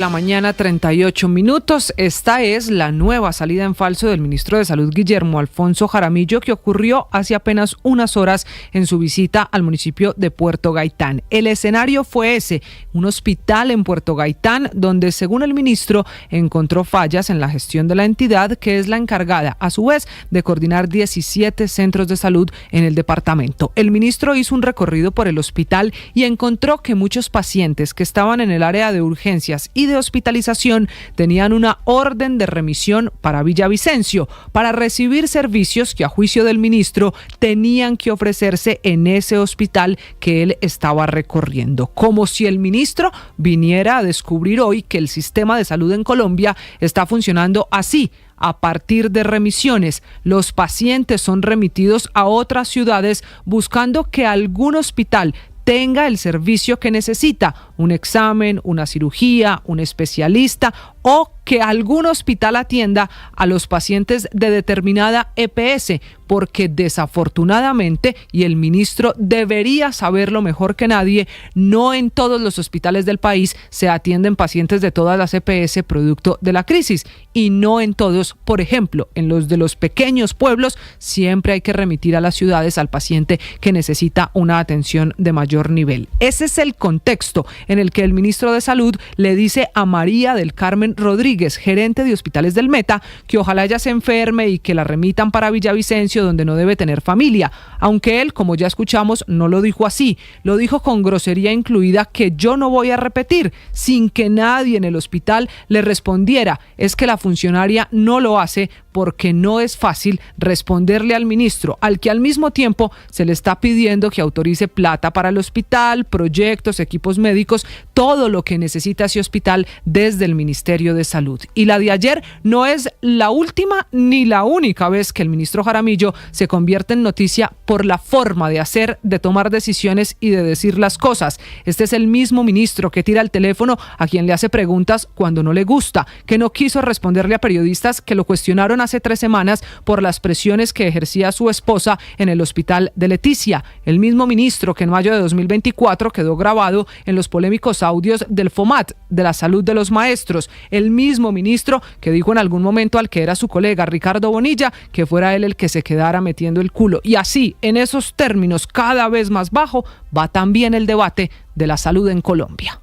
La mañana 38 minutos. Esta es la nueva salida en falso del ministro de Salud Guillermo Alfonso Jaramillo, que ocurrió hace apenas unas horas en su visita al municipio de Puerto Gaitán. El escenario fue ese, un hospital en Puerto Gaitán donde, según el ministro, encontró fallas en la gestión de la entidad, que es la encargada a su vez de coordinar 17 centros de salud en el departamento. El ministro hizo un recorrido por el hospital y encontró que muchos pacientes que estaban en el área de urgencias y de hospitalización tenían una orden de remisión para Villavicencio para recibir servicios que, a juicio del ministro, tenían que ofrecerse en ese hospital que él estaba recorriendo. Como si el ministro viniera a descubrir hoy que el sistema de salud en Colombia está funcionando así. A partir de remisiones, los pacientes son remitidos a otras ciudades buscando que algún hospital tenga el servicio que necesita, un examen, una cirugía, un especialista, o que algún hospital atienda a los pacientes de determinada EPS, porque desafortunadamente, y el ministro debería saberlo mejor que nadie, no en todos los hospitales del país se atienden pacientes de todas las EPS producto de la crisis, y no en todos, por ejemplo, en los de los pequeños pueblos, siempre hay que remitir a las ciudades al paciente que necesita una atención de mayor nivel. Ese es el contexto en el que el ministro de Salud le dice a María del Carmen Rodríguez, gerente de hospitales del Meta, que ojalá ella se enferme y que la remitan para Villavicencio, donde no debe tener familia, aunque él, como ya escuchamos, no lo dijo así, lo dijo con grosería incluida, que yo no voy a repetir, sin que nadie en el hospital le respondiera. Es que la funcionaria no lo hace porque no es fácil responderle al ministro, al que al mismo tiempo se le está pidiendo que autorice plata para el hospital, proyectos, equipos médicos, todo lo que necesita ese hospital desde el Ministerio de Salud. Y la de ayer no es la última ni la única vez que el ministro Jaramillo se convierte en noticia por la forma de hacer, de tomar decisiones y de decir las cosas. Este es el mismo ministro que tira el teléfono a quien le hace preguntas cuando no le gusta, que no quiso responderle a periodistas que lo cuestionaron hace 3 semanas por las presiones que ejercía su esposa en el hospital de Leticia. El mismo ministro que en mayo de 2024 quedó grabado en los polémicos audios del FOMAT, de la salud de los maestros. El mismo ministro que dijo en algún momento al que era su colega Ricardo Bonilla que fuera él el que se quedara metiendo el culo. Y así, en esos términos cada vez más bajo, va también el debate de la salud en Colombia.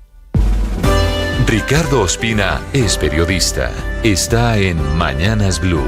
Ricardo Ospina es periodista. Está en Mañanas Blue.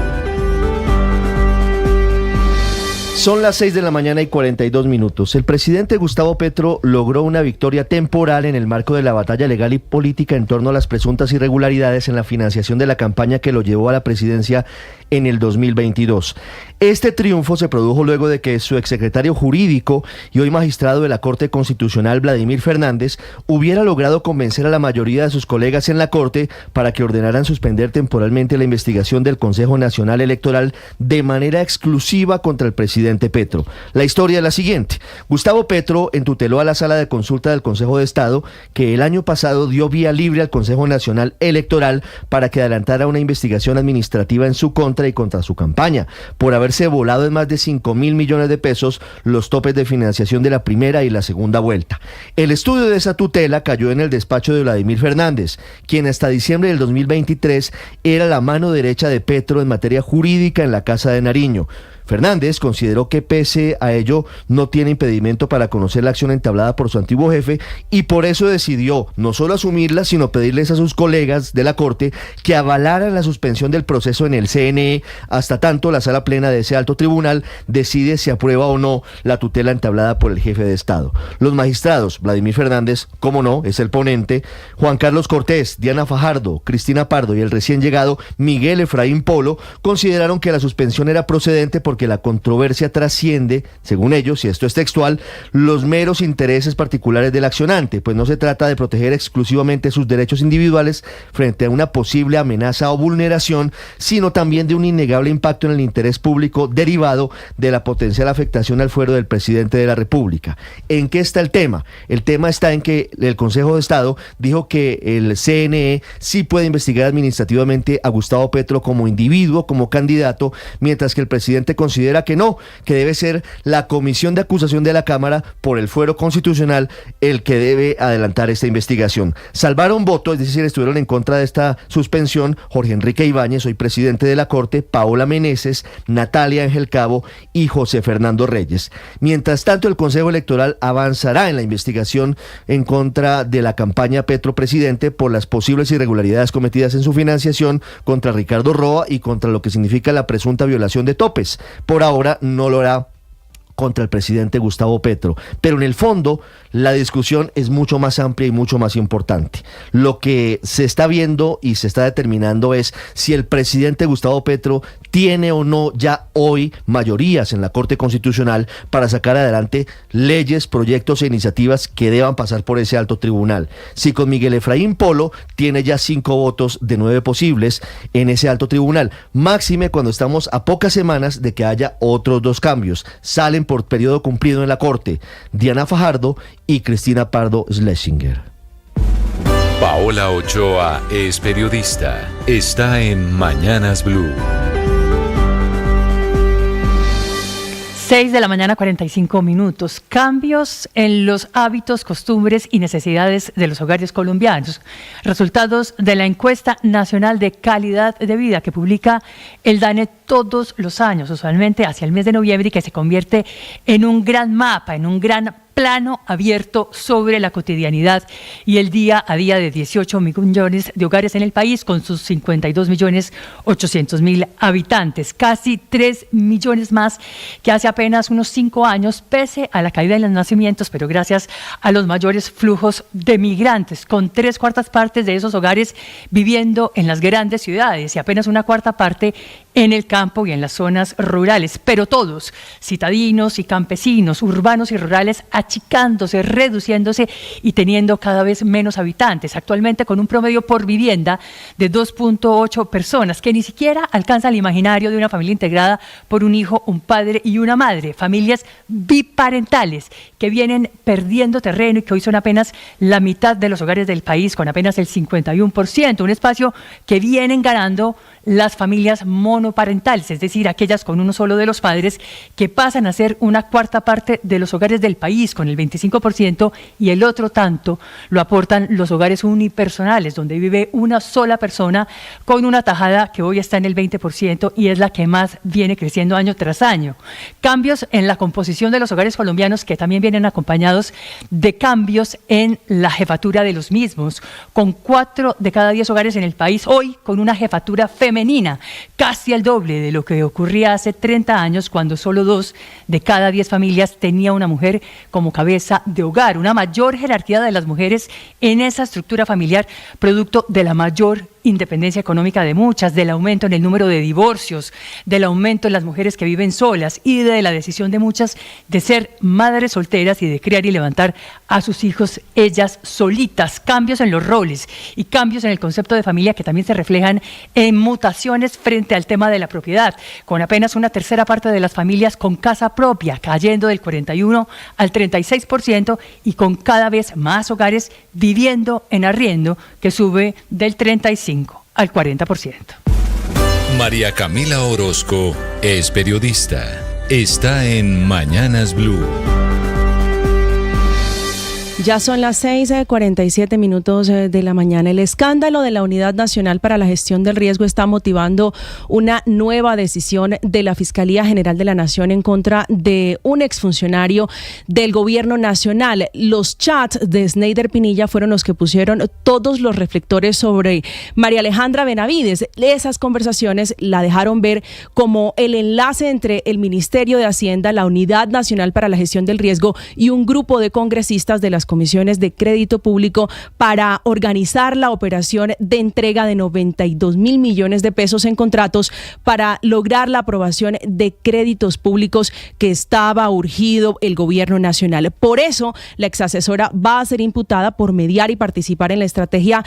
Son las 6 de la mañana y 42 minutos. El presidente Gustavo Petro logró una victoria temporal en el marco de la batalla legal y política en torno a las presuntas irregularidades en la financiación de la campaña que lo llevó a la presidencia en el 2022. Este triunfo se produjo luego de que su exsecretario jurídico y hoy magistrado de la Corte Constitucional, Vladimir Fernández, hubiera logrado convencer a la mayoría de sus colegas en la Corte para que ordenaran suspender temporalmente la investigación del Consejo Nacional Electoral de manera exclusiva contra el presidente Petro. La historia es la siguiente. Gustavo Petro entuteló a la Sala de Consulta del Consejo de Estado, que el año pasado dio vía libre al Consejo Nacional Electoral para que adelantara una investigación administrativa en su contra y contra su campaña, por haberse volado en más de 5.000 millones de pesos los topes de financiación de la primera y la segunda vuelta. El estudio de esa tutela cayó en el despacho de Vladimir Fernández, quien hasta diciembre del 2023 era la mano derecha de Petro en materia jurídica en la Casa de Nariño. Fernández consideró que pese a ello no tiene impedimento para conocer la acción entablada por su antiguo jefe y por eso decidió no solo asumirla, sino pedirles a sus colegas de la Corte que avalaran la suspensión del proceso en el CNE hasta tanto la Sala Plena de ese alto tribunal decide si aprueba o no la tutela entablada por el jefe de Estado. Los magistrados, Vladimir Fernández, como no, es el ponente, Juan Carlos Cortés, Diana Fajardo, Cristina Pardo y el recién llegado Miguel Efraín Polo consideraron que la suspensión era procedente porque la controversia trasciende, según ellos, y esto es textual, los meros intereses particulares del accionante, pues no se trata de proteger exclusivamente sus derechos individuales frente a una posible amenaza o vulneración, sino también de un innegable impacto en el interés público derivado de la potencial afectación al fuero del presidente de la República. ¿En qué está el tema? El tema está en que el Consejo de Estado dijo que el CNE sí puede investigar administrativamente a Gustavo Petro como individuo, como candidato, mientras que el presidente considera que no, que debe ser la Comisión de Acusación de la Cámara por el fuero constitucional el que debe adelantar esta investigación. Salvaron voto, es decir, estuvieron en contra de esta suspensión Jorge Enrique Ibáñez, hoy presidente de la Corte, Paola Meneses, Natalia Ángel Cabo y José Fernando Reyes. Mientras tanto, el Consejo Electoral avanzará en la investigación en contra de la campaña Petro Presidente por las posibles irregularidades cometidas en su financiación contra Ricardo Roa y contra lo que significa la presunta violación de topes. Por ahora no lo hará contra el presidente Gustavo Petro, pero en el fondo la discusión es mucho más amplia y mucho más importante. Lo que se está viendo y se está determinando es si el presidente Gustavo Petro tiene o no ya hoy mayorías en la Corte Constitucional para sacar adelante leyes, proyectos e iniciativas que deban pasar por ese alto tribunal. Si con Miguel Efraín Polo tiene ya 5 votos de 9 posibles en ese alto tribunal, máxime cuando estamos a pocas semanas de que haya otros 2 cambios. Salen por periodo cumplido en la Corte Diana Fajardo y Cristina Pardo Schlesinger. Paola Ochoa es periodista. Está en Mañanas Blue. 6 de la mañana, 45 minutos. Cambios en los hábitos, costumbres y necesidades de los hogares colombianos. Resultados de la encuesta nacional de calidad de vida que publica el DANE todos los años, usualmente hacia el mes de noviembre, y que se convierte en un gran mapa, en un gran plano abierto sobre la cotidianidad y el día a día de 18 millones de hogares en el país, con sus 52.800.000 habitantes, casi 3 millones más que hace apenas unos 5 años, pese a la caída en los nacimientos, pero gracias a los mayores flujos de migrantes, con 3/4 partes de esos hogares viviendo en las grandes ciudades y apenas 1/4 parte en el campo y en las zonas rurales, pero todos, citadinos y campesinos, urbanos y rurales, achicándose, reduciéndose y teniendo cada vez menos habitantes, actualmente con un promedio por vivienda de 2.8 personas, que ni siquiera alcanza el imaginario de una familia integrada por un hijo, un padre y una madre, familias biparentales que vienen perdiendo terreno y que hoy son apenas la mitad de los hogares del país, con apenas el 51%, un espacio que vienen ganando las familias monoparentales, es decir, aquellas con uno solo de los padres, que pasan a ser 1/4 parte de los hogares del país, con el 25%, y el otro tanto lo aportan los hogares unipersonales, donde vive una sola persona, con una tajada que hoy está en el 20% y es la que más viene creciendo año tras año. Cambios en la composición de los hogares colombianos que también vienen acompañados de cambios en la jefatura de los mismos, con 4 de cada 10 hogares en el país hoy con una jefatura femenina, casi el doble de lo que ocurría hace 30 años, cuando solo 2 de cada 10 familias tenía una mujer como cabeza de hogar. Una mayor jerarquía de las mujeres en esa estructura familiar, producto de la mayor independencia económica de muchas, del aumento en el número de divorcios, del aumento en las mujeres que viven solas y de la decisión de muchas de ser madres solteras y de criar y levantar a sus hijos ellas solitas. Cambios en los roles y cambios en el concepto de familia que también se reflejan en mutaciones frente al tema de la propiedad, con apenas 1/3 parte de las familias con casa propia, cayendo del 41 al 36%, y con cada vez más hogares viviendo en arriendo, que sube del 35 al 40%. María Camila Orozco es periodista. Está en Mañanas Blue. Ya son las 6:47 minutos de la mañana. El escándalo de la Unidad Nacional para la Gestión del Riesgo está motivando una nueva decisión de la Fiscalía General de la Nación en contra de un exfuncionario del Gobierno Nacional. Los chats de Sneider Pinilla fueron los que pusieron todos los reflectores sobre María Alejandra Benavides. Esas conversaciones la dejaron ver como el enlace entre el Ministerio de Hacienda, la Unidad Nacional para la Gestión del Riesgo y un grupo de congresistas de las comisiones de crédito público para organizar la operación de entrega de 92.000 millones de pesos en contratos para lograr la aprobación de créditos públicos que estaba urgido el Gobierno Nacional. Por eso, la exasesora va a ser imputada por mediar y participar en la estrategia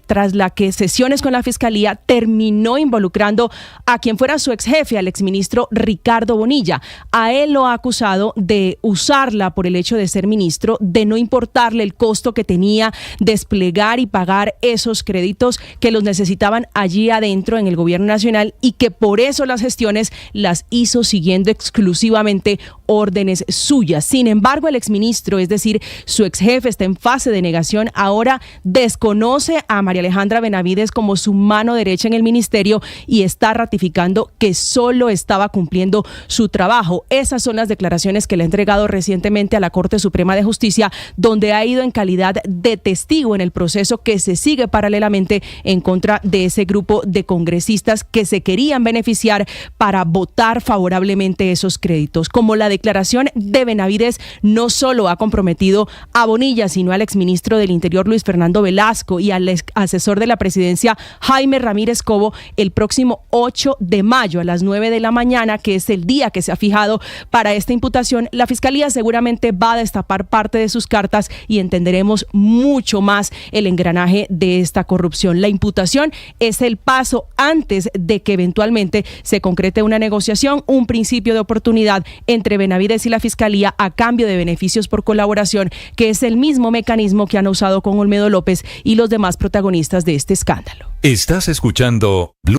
tras la que sesiones con la Fiscalía terminó involucrando a quien fuera su ex jefe, al exministro Ricardo Bonilla. A él lo ha acusado de usarla por el hecho de ser ministro, de no importarle el costo que tenía desplegar y pagar esos créditos que los necesitaban allí adentro en el gobierno nacional, y que por eso las gestiones las hizo siguiendo exclusivamente órdenes suyas. Sin embargo, el exministro, es decir, su exjefe, está en fase de negación. Ahora desconoce a María Alejandra Benavides como su mano derecha en el ministerio y está ratificando que solo estaba cumpliendo su trabajo. Esas son las declaraciones que le ha entregado recientemente a la Corte Suprema de Justicia, donde ha ido en calidad de testigo en el proceso que se sigue paralelamente en contra de ese grupo de congresistas que se querían beneficiar para votar favorablemente esos créditos. Como la declaración de Benavides no solo ha comprometido a Bonilla, sino al exministro del Interior Luis Fernando Velasco y al asesor de la presidencia Jaime Ramírez Cobo, el próximo 8 de mayo a las 9 de la mañana, que es el día que se ha fijado para esta imputación, la Fiscalía seguramente va a destapar parte de sus cartas y entenderemos mucho más el engranaje de esta corrupción. La imputación es el paso antes de que eventualmente se concrete una negociación, un principio de oportunidad entre Benavides y la Fiscalía a cambio de beneficios por colaboración, que es el mismo mecanismo que han usado con Olmedo López y los demás protagonistas de este escándalo. Estás escuchando